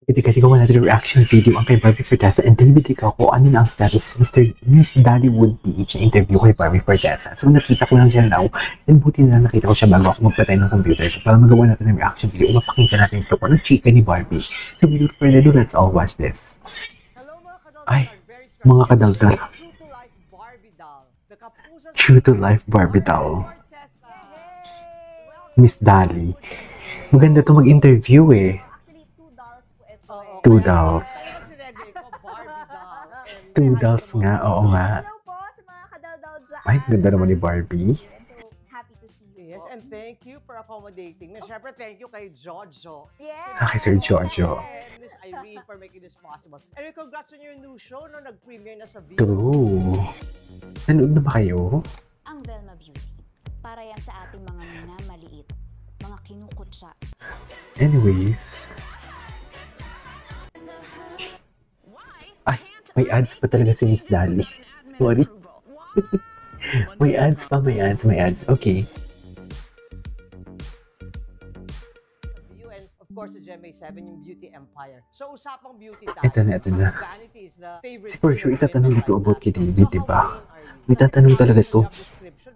Ketika gawa natin yung reaction video ang kay Barbie Fortesa and delivery ka kung ano na ang status Miss Dollywood PH na interview kay Barbie Fortesa. So nakita ko lang siya now and buti na nakita ko siya bago ako magpatay ng computer ko para magawa natin ng reaction video. Mapakita natin ito kung anong chika ni Barbie. So without further ado, let's all watch this. Ay, mga kadaldal. True to life Barbie doll. Miss Dolly. Maganda to mag-interview eh. Two dolls. Two dolls nga, oo nga. Ay, ganda naman ni Barbie. Yes, and thank you for accommodating. And syempre, thank you kay Jojo. Yes! Kay Sir Jojo. And Miss Irene for making this possible. And congrats on your new show, no? Nag-premiere na sa video. True. Nanood na ba kayo? Ang Velma Beauty. Para yan sa ating mga minamaliit. Mga kinukutsa. Anyways. Ay, may ads pa talaga si Miss Dolly. Sorry. May ads pa, may ads. Okay. And of course, the GMA7, yung Beauty Empire. So, usapang beauty tayo. Ito na. Vanity is the favorite. Si for sure, itatanong dito about kay David, diba? May tatanong talaga to.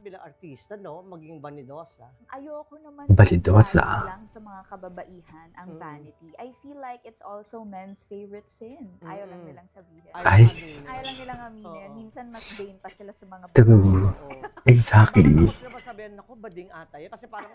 Bilang artista, no? Maging vanidosa. Ayoko naman Validosa. lang sa mga kababaihan ang vanity. I feel like it's also men's favorite sin. Ayaw lang nilang sabihin. Ay. Ayaw lang nilang aminin. Minsan mas vain pa sila sa mga True. Exactly. Bakit sila sabihin, naku, bading ata yun. Kasi parang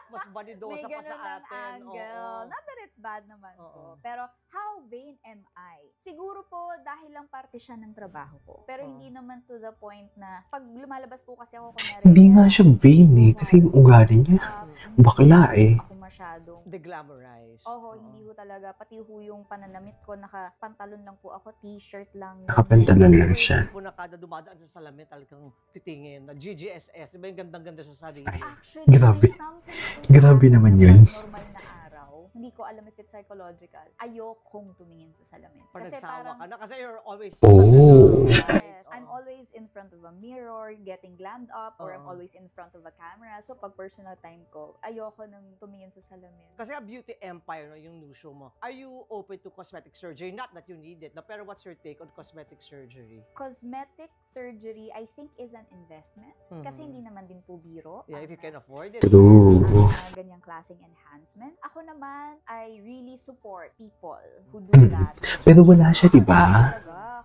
mas vanidosa may pa sa ganun lang atin. angle. Not that it's bad naman po. Pero how vain am I? Siguro po dahil lang parte siya ng trabaho ko. Pero hindi naman to the point na pag lumalabas po kasi ako kunyari. Hindi nga siya vain eh. Kasi yung ugali niya, bakla eh. Ako masyadong De-glamorize. hindi ho talaga. Pati ho yung pananamit ko, naka-pantalon lang po ako, t-shirt lang. Nakapantalon lang siya. Kung na kada dumadaan sa salamin, talagang titingin na GGSS. Diba yung gandang-ganda sa sarili? Ay. Actually, Grabe. there's something po Grabe sa naman akin yun. na normal na araw. Hindi ko alam if it's psychological. Ayokong tumingin sa salamin. Pag Kasi nagsawa parang, ka na, kasi you're always... Oh. yes, I'm always in front of a mirror, getting glammed up, or I'm always in front of a camera. So, pag personal time ko, ayoko nang tumingin sa salamin. Kasi a Beauty Empire, no, yung new show mo. Are you open to cosmetic surgery? Not that you need it, no, pero what's your take on cosmetic surgery? Cosmetic surgery, I think, is an investment. Kasi hindi naman din po biro. Yeah, if you can afford it. True. Ganyang klaseng enhancement. Ako naman, I really support people who do that. Pero wala siya, diba?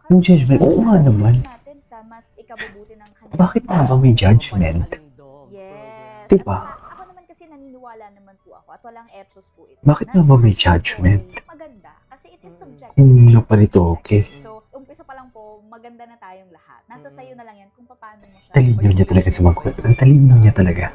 Yung judgment, oo nga naman. Natin sa mas ikabubuti ng kanya. Bakit nga ba may judgment? Yes. Diba? At saka, ako naman kasi naniniwala naman po ako at walang etos po ito. Bakit nga ba may judgment? Maganda. Kasi it is subjective. Napalitoke. So, umpisa pa lang po, maganda na tayong lahat. Nasa sayo na lang yan kung paano mo siya. Talino niya talaga sa mga ang talino niya talaga.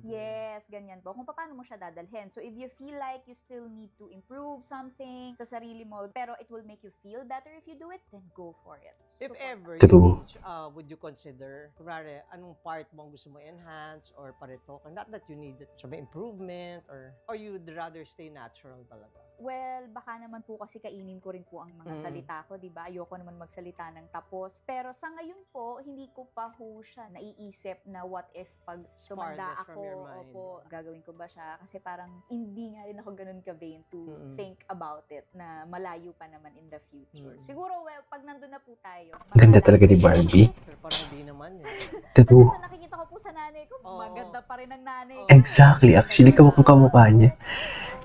Yes, ganyan po. Kung paano mo siya dadalhin. So, if you feel like you still need to improve something sa sarili mo, pero it will make you feel better if you do it, then go for it. If ever, True. would you consider, kunwari, anong part mo gusto mo enhance or parito? Not that you need it, may improvement or you'd rather stay natural talaga? Well, baka naman po kasi kainin ko rin po ang mga salita ko, di ba? Ayoko naman magsalita ng tapos. Pero sa ngayon po, hindi ko pa ho siya naiisip na what if pag tumanda Farthest from ako, your mind. opo, gagawin ko ba siya? Kasi parang hindi nga rin ako ganun ka-vain to think about it na malayo pa naman in the future. Siguro, well, pag nandun na po tayo. Ganda talaga ni Barbie. Pero parang hindi naman yun. Kasi True. sa nakikita ko po sa nanay ko, maganda pa rin ang nanay ko. Exactly. Actually, kamukhang kamukha niya.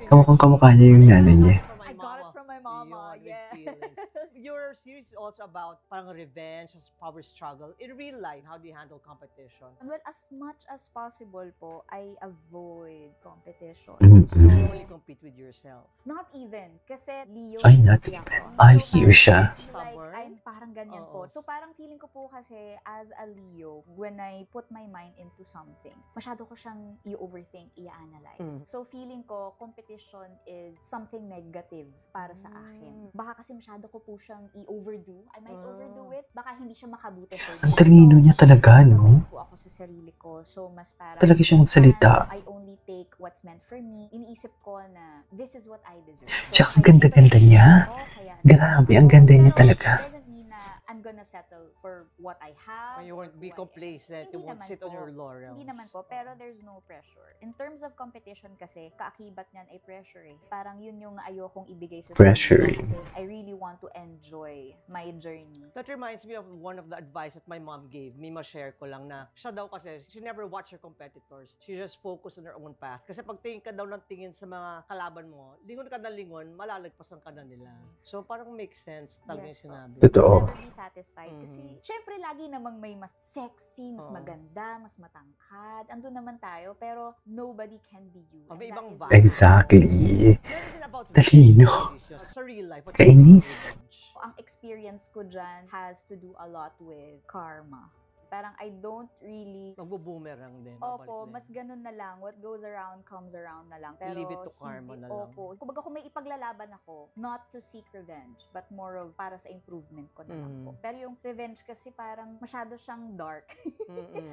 Kamukhang kamukha niya yung nanay niya. I got it from my mama, Yun, yeah. with feelings. Your series is also about parang revenge, power struggle. In real life, how do you handle competition? Well, as much as possible po, I avoid competition. So, you only compete with yourself. Not even. Kasi Leo Ay, not kasi even. ako. I'll So, hear siya. Like, I'm parang ganyan Oo. po. So, parang feeling ko po kasi as a Leo, when I put my mind into something, masyado ko siyang i-overthink, i-analyze. So, feeling ko, competition is something negative para sa akin. Baka kasi masyado ko po siyang i-overdo. I might overdo it. Baka hindi siya makabuti for Ang talino niya talaga, no? po ako sa sarili ko. So, mas parang Talaga siya magsalita. I only take what's meant for me. Iniisip ko na this is what I deserve. Tsaka ang ganda-ganda niya. Grabe, ang ganda niya talaga. Doesn't mean na I'm gonna gonna settle for what I have. Or you won't be who I am. complacent, you Hindi won't naman sit on po. your laurels. Hindi naman po, pero there's no pressure. In terms of competition kasi, kaakibat niyan ay pressure eh. Parang yun yung ayokong ibigay sa Pressuring. sarili ko kasi I really want to enjoy my journey. That reminds me of one of the advice that my mom gave me. Ma-share ko lang na siya daw kasi, she never watch her competitors. She just focus on her own path. Kasi pag tingin ka daw ng tingin sa mga kalaban mo, lingon ka na lingon, malalagpasan ka na nila. So parang makes sense talaga Yes yung sinabi. Totoo. Never be satisfied. Kasi, syempre, lagi namang may mas sexy, mas Oo. maganda, mas matangkad. Andun naman tayo, pero nobody can be you. Oh, may And that ibang is vibe. very Exactly. Meron din about Talino. relationships. Sa real life. what's Kainis. your Ang experience ko dyan has to do a lot with karma. Parang I don't really... Magbo-boomerang din. Opo, babalik din. mas ganun na lang. What goes around comes around na lang. Pero Leave it to karma na lang. Opo. Kumbaga kung may ipaglalaban ako, not to seek revenge, but more of para sa improvement ko na lang po. Pero yung revenge kasi parang masyado siyang dark.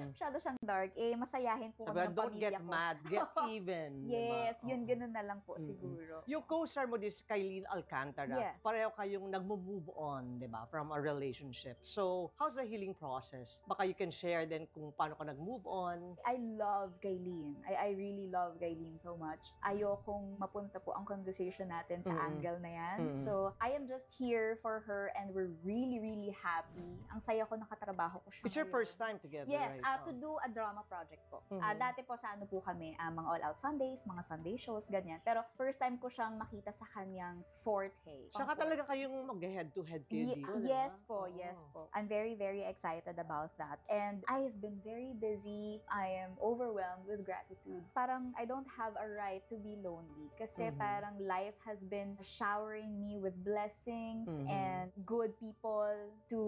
Masyado siyang dark. Eh, masayahin po Sabi, kami ng don't get pamilya ko. mad, get even. Yes, diba? yun Oo. ganun na lang po siguro. Yung co-star mo this Kylene Alcantara, Yes. pareho kayong nagmo-move on, di ba, from a relationship. So, how's the healing process? Baka you can share din kung paano ka nag-move on. I love Kylene. I really love Kylene so much. Ayokong mapunta po ang conversation natin sa angle na yan. So, I am just here for her and we're really, really happy. Ang saya ko nakatrabaho ko siya It's your ngayon. first time together, Yes, right? to do a drama project po. Mhm. Dati po sa ano po kami, mga all-out Sundays, mga Sunday shows, ganyan. Pero first time ko siyang makita sa kanyang forte. Saka talaga kayong mag-head-to-head kayo dito, di ba? Yes po, yes po. I'm very, very excited about that. And I have been very busy. I am overwhelmed with gratitude. Parang I don't have a right to be lonely. Kasi parang life has been showering me with blessings and good people to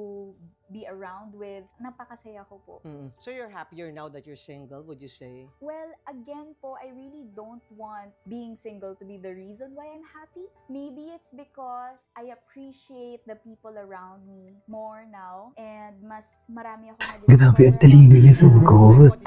be around with. Napakasaya ko po. So you're happier now that you're single, would you say? Well, again po, I really don't want being single to be the reason why I'm happy. Maybe it's because I appreciate the people around me more now and mas marami ako Grabe, ang talino niya sumagot.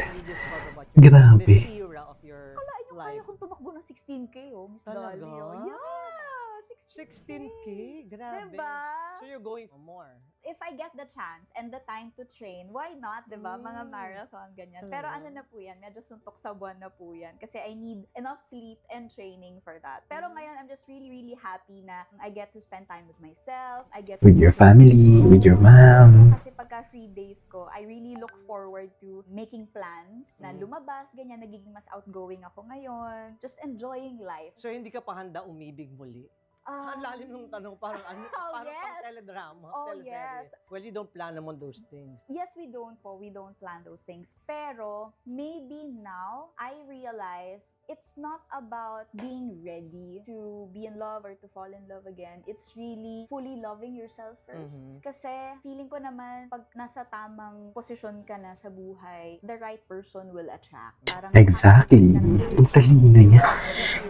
Grabe. This era of your Kalain yung life. kaya kong tumakbo ng 16K, oh, Miss Talaga? Dolly. Oh. Yeah, 16K? Grabe. Diba? So you're going for more. If I get the chance and the time to train, why not, diba? Mga marathon, ganyan. Pero ano na po yan, medyo suntok sa buwan na po yan. Kasi I need enough sleep and training for that. Pero ngayon, I'm just really, really happy na I get to spend time with myself. I get With to your family, with your mom. Kasi pagka free days ko, I really look forward to making plans na lumabas, ganyan, nagiging mas outgoing ako ngayon. Just enjoying life. So hindi ka pa handa umibig muli? Ang lalim ng tanong, parang ano, parang pang teledrama, Oh, teleserye. yes. Well, you don't plan naman those things. Yes, we don't po. We don't plan those things. Pero, maybe now, I realize it's not about being ready to be in love or to fall in love again. It's really fully loving yourself first. Kasi, feeling ko naman, pag nasa tamang posisyon ka na sa buhay, the right person will attract. Parang Exactly. Ang talino niya.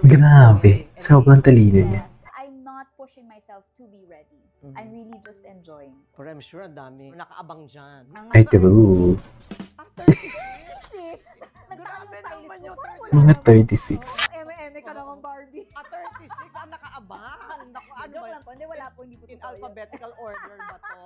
Grabe. Sobrang talino niya. Yes, I'm not pushing myself to be ready. I'm really just enjoying. Pero I'm sure ang dami nakaabang dyan. Ay, true. Grabe naman yung Mga 36. Eme ka naman, Barbie. 36 ang nakaabang. Naku, ano Joke ba? lang po. Hindi, wala po. Hindi po In totoo yun. alphabetical order ba to?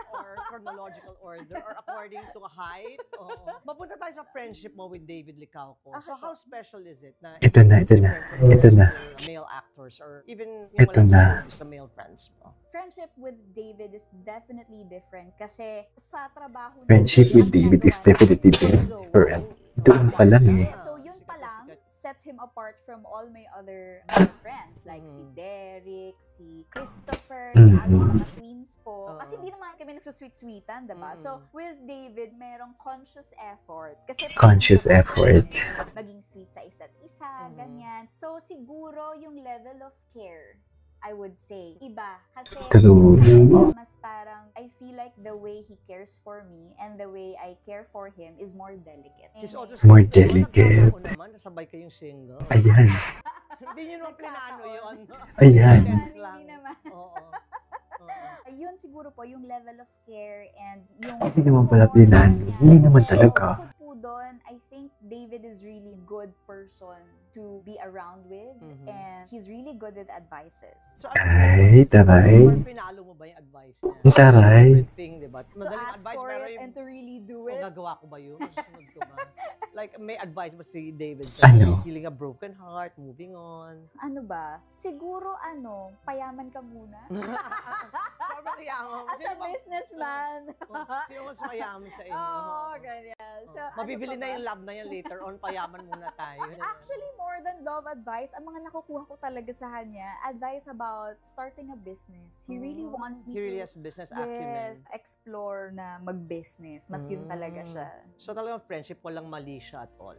Or chronological order? Or according to height? Oo. Mapunta tayo sa friendship mo with David Licauco. So how special is it na Ito na, ito na. different from Ito na. your male actors or even yung Ito wala na. sa male friends mo? Friendship with David is definitely different kasi sa trabaho Friendship with David is definitely different. Doon pa lang eh. So yun pa lang sets him apart from all my other friends like si Derek, si Christopher, si mga twins po. Kasi hindi naman kami nagsusweet-sweetan, diba? So with David, merong conscious effort. Kasi Conscious effort. maging sweet sa isa't isa, ganyan. So siguro yung level of care, I would say, iba. Kasi True. mas parang, I feel like the way he cares for me and the way I care for him is more delicate. He's also More single. delicate. Nagkataon naman, nasabay kayong single. Ayan. Hindi nyo naman plinano yun. Ayan. Depends lang. Hindi naman. Oo. Yun siguro po, yung level of care and yung... Hindi naman pala plinano. Hindi naman talaga. Bukod po doon, I think David is really good person to be around with, and he's really good with advices. So, Ay, taray. or pinalo mo ba yung advice niya? Taray. Different thing, di ba? To Madaling ask advice, for pero it yung and to really do o, it. gagawa ko ba yun? Susunod ko ba? Like, may advice ba si David Ano? healing a broken heart, moving on? Ano ba? Siguro payaman ka muna. Sobrang yaman. As a businessman. Sino mas mayaman sa inyo? Oo, ganyan. So, Mabibili ano pa na ba? yung love na yan later on, payaman muna tayo. Actually, more than love advice, ang mga nakukuha ko talaga sa kanya, advice about starting a business. He really wants me He really to, has business acumen. yes, explore na mag-business. Mas yun talaga siya. So talagang friendship, walang mali siya at all.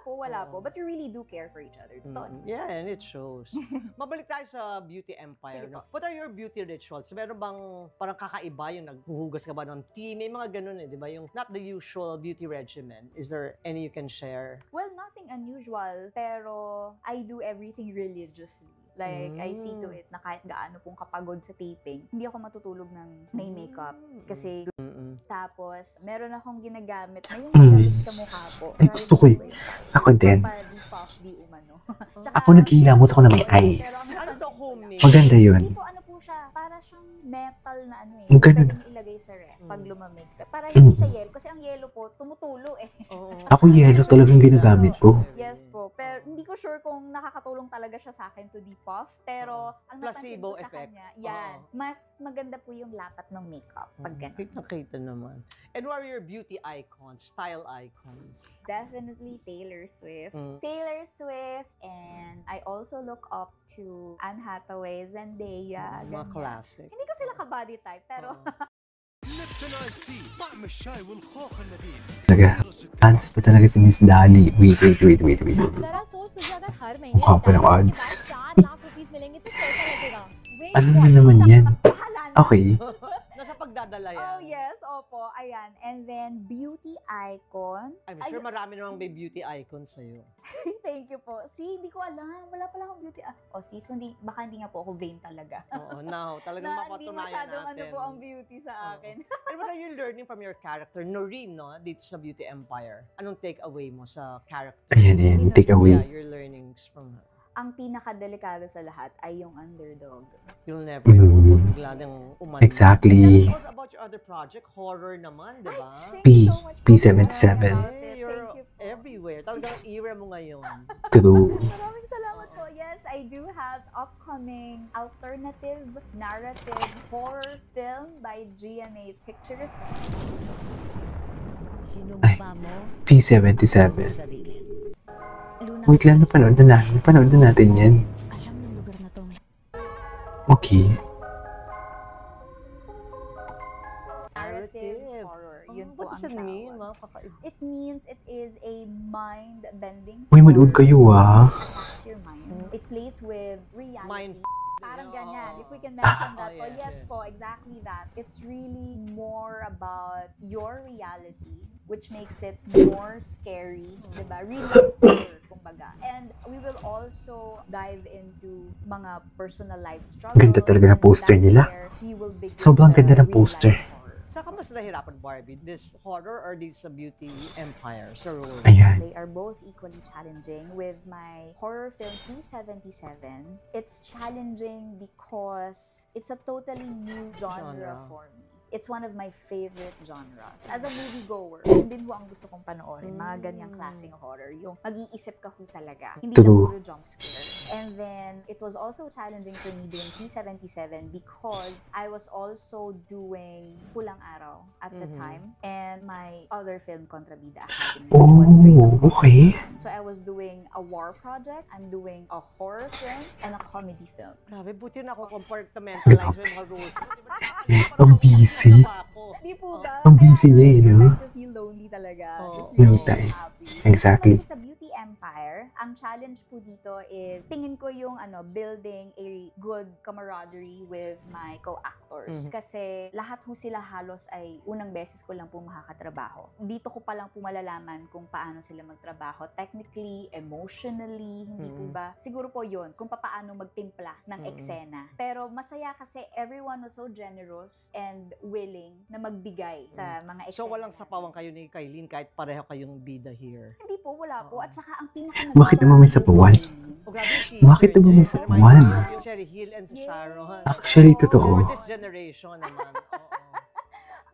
Wala po. Oo. But we really do care for each other. It's done. Yeah, and it shows. Mabalik tayo sa beauty empire. Sige No? po. What are your beauty rituals? Meron bang parang kakaiba yung naghuhugas ka ba ng tea? May mga ganun di ba? Yung not the usual beauty regimen. Is there any you can share? Well, nothing unusual, pero I do everything religiously. Like, I see to it na kahit gaano pong kapagod sa taping, hindi ako matutulog ng may makeup. Kasi, tapos, meron akong ginagamit na yung gamit sa mukha po. Ay, gusto ko eh. Ako din. Para di puff, di umano. Tsaka, Ako naghihilamot ako na may ice. Ano to, homemade? Maganda yun. Hindi po, ano po siya, para siyang metal na Yung ganun. Pwedeng ilagay sa ref pag lumamig. Para hindi siya yellow. Kasi ang yellow po, tumutulo eh. Oo. Ako yellow talagang ginagamit ko. Yes po. Pero hindi ko sure kung nakakatulong talaga siya sa akin to depuff. Pero ang napansin Placebo ko sa effect. kanya, yan. Mas maganda po yung lapat ng makeup pag ganun. Kita naman. And what are your beauty icons, style icons? Definitely Taylor Swift. Mm. Taylor Swift, and I also look up to Anne Hathaway, Zendaya, Mga ganyan. classic. Hindi ko sila ka-body type, pero ليبتون ايس تي طعم الشاي والخوخ اللذيذ Talaga. Fans pa talaga si Miss Dali. Wait. जरा सोच तुझे अगर हर महीने Mukha pa ng retirement odds. के बाद 4 लाख रुपीस मिलेंगे तो कैसा लगेगा Wait Ano for na it. naman yan? bahala na. Okay. Nasa pagdadala yan. Oh yes, opo, ayan. And then, beauty icon. I'm sure marami namang may beauty icons sa'yo. Thank you po. See, hindi ko alam. Wala pala akong beauty. See, so baka hindi nga po ako vain talaga. Oo, now, talagang Na hindi mapatunayan masyadong natin. po ang beauty sa Oo. akin. And what are you learning from your character, Noreen, no? Dito sa Beauty Empire. Anong take-away mo sa character? Ayan yan. Take away. Yeah, your learnings from her. Ang pinakadelikado sa lahat ay yung underdog. You'll never know. Bigla nang umano. Exactly. Tell us about your other project, horror naman, di ba? Thank P- you so much P77. for sharing about it. Hey, you're Thank you po. everywhere. Talagang era mo ngayon. True. Maraming salamat po. Yes, I do have upcoming alternative narrative horror film by GMA Pictures. Ay, P77. Luna, Wait lang, napanood na natin yan. alam ng lugar na to. Okay. Narrative horror. Yun po What does ang it mean, tawag. mga kakaiba? It means it is a mind-bending Uy, manood kayo ah. Attacks your mind. It plays with reality. Mind Parang Oo. ganyan. If we can mention that po. yes, Yes yes. po, exactly that. It's really more about your reality, which makes it more scary, diba? Real life horror, kumbaga. And we will also dive into mga personal life struggles. Ganda talaga ng poster and that's nila. where he will begin Sobrang the ganda ng real life poster. horror. Saan ka mas nahirapan, Barbie? This horror or this Beauty Empire? Sa role? Ayan. They are both equally challenging. With my horror film P77, it's challenging because it's a totally new genre Genre. for me. It's one of my favorite genres. As a moviegoer, yun din po ang gusto kong panoorin. Mga ganyang klaseng horror. Yung mag-iisip ka ho talaga. Hindi na True. puro jump scare. And then, it was also challenging for me doing P77 because I was also doing Pulang Araw at the time. And my other film, Kontrabida Academy, which was straight Oh, up okay. So I was doing a war project, I'm doing a horror film, and a comedy film. Grabe, buti na ako compartmentalize yung mga roles. Ang busy. Di po ba? Ang busy niya eh, no? To feel lonely talaga. Oo. Just really No time. happy. Exactly. Tapos sa Beauty Empire, ang challenge po dito is tingin ko yung building a good camaraderie with my co-actors. Kasi lahat ho sila halos ay unang beses ko lang po makakatrabaho. Dito ko pa lang po malalaman kung paano sila magtrabaho. Technically, emotionally, hindi po ba? Siguro po yun, kung paano magtimpla ng eksena. Pero masaya kasi everyone was so generous and willing na magbigay sa mga eksena. So, walang sapawang kayo ni Kailin kahit pareho kayong bida here. Hindi po, wala po. Oo. At saka ang pinaka Bakit naman may sapawan? Oh, grabe yung teaser Bakit naman may niya. sapawan? Yung Cherry Hill and si Sharon. Actually, totoo. For this generation naman. Oo.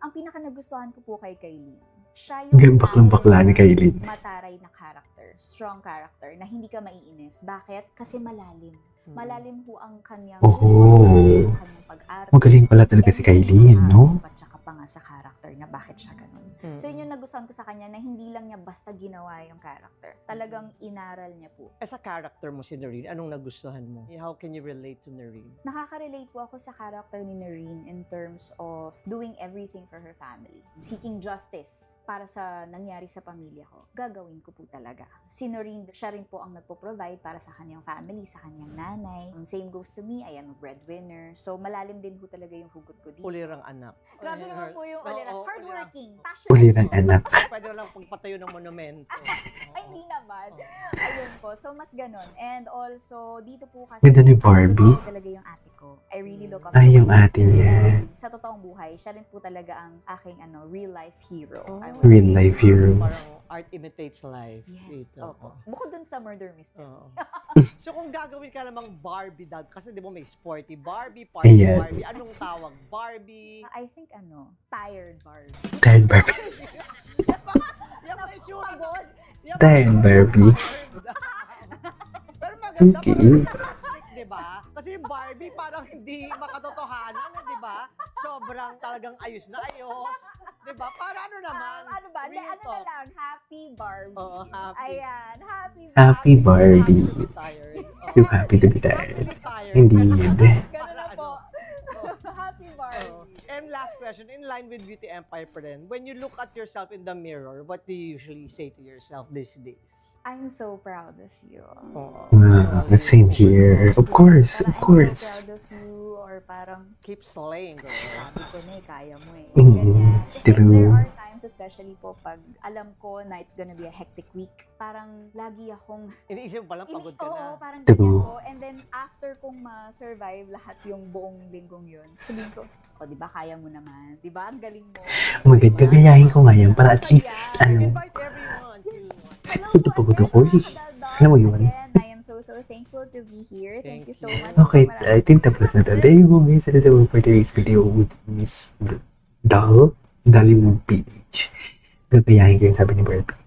Ang pinaka nagustuhan ko po kay Kylie, siya Yung yung baklang-bakla ni Kylie. mataray na character, strong character, na hindi ka maiinis. Bakit? Kasi malalim. Malalim po ang kanyang Oh. ang kanyang pag-aaral. Magaling pala talaga si Kylie, no? At saka pa nga sa character na bakit siya ganun. Mm. So yun yung nagustuhan ko sa kanya na hindi lang niya basta ginawa yung character. Talagang inaral niya po. As a character mo si Noreen, anong nagustuhan mo? How can you relate to Noreen? Nakaka-relate po ako sa character ni Noreen in terms of doing everything for her family. Seeking justice para sa nangyari sa pamilya ko. Gagawin ko po talaga. Si Noreen, siya rin po ang nagpo-provide para sa kanyang family, sa kanyang nanay. Same goes to me, I am a breadwinner. So malalim din po talaga yung hugot ko dito. Ulirang anak. Grabe naman po yung ulira. Oo, Hardworking, passionate. Ulirang anak. Pwede lang pagpatayo ng monumento. Ay, hindi naman. Ayun po. So, mas ganon. And also, dito po kasi... Ganda ni Barbie. Ako talaga yung ate ko. I really look up Ay, to yung my ate sister. niya. Sa totoong buhay, siya rin po talaga ang aking real life hero. Oh. I would Real say. life hero. Parang art imitates life. Yes. Dito. Opo. Bukod dun sa murder mystery. Oo. So kung gagawin ka namang Barbie dad, kasi di ba may sporty Barbie, party Ayan. Barbie, anong tawag? Barbie? I think tired Barbie. Tired Barbie. Yan ang itsura. Yan ang Tired itsura. Barbie. Pero maganda Okay. di ba? Kasi yung Barbie parang hindi makatotohanan, di ba? Sobrang talagang ayos na ayos. Di ba? Para ano naman? Ano ba? real Ano na talk. lang? Happy Barbie. Oo, happy. Ayan. Happy Barbie. Happy Barbie. Happy to be tired. Oo. Too happy to be tired. Happily tired. Indeed. Ganun na po. Happy Barbie. Oo. And last question, in line with Beauty Empire pa rin, when you look at yourself in the mirror, what do you usually say to yourself these days? I'm so proud of you. Same here. Of course, of Parang, I'm course. so proud of you, or parang, Keep slaying, girl. sabi ko na kaya mo eh. Mm, Ganyan. Kasi true. there are times, especially po, pag alam ko na it's gonna be a hectic week, parang lagi akong, Iniisip mo palang pagod ka oo, na. parang True. ganyan ko. And then, after kong ma-survive lahat yung buong linggong yun, sabihin ko, di ba, kaya mo naman. Di ba, ang galing mo. Oh my God, gagayahin ko nga yan para at least, Invite everyone. Ito pagod ako eh. Alam mo yun? Again, I am so thankful to be here. Thank you so much. Okay, I think tapos na to. There you go guys. That's all for today's video with Miss Dollywood PH. Gagayahin ko yung sabi ni Barbie.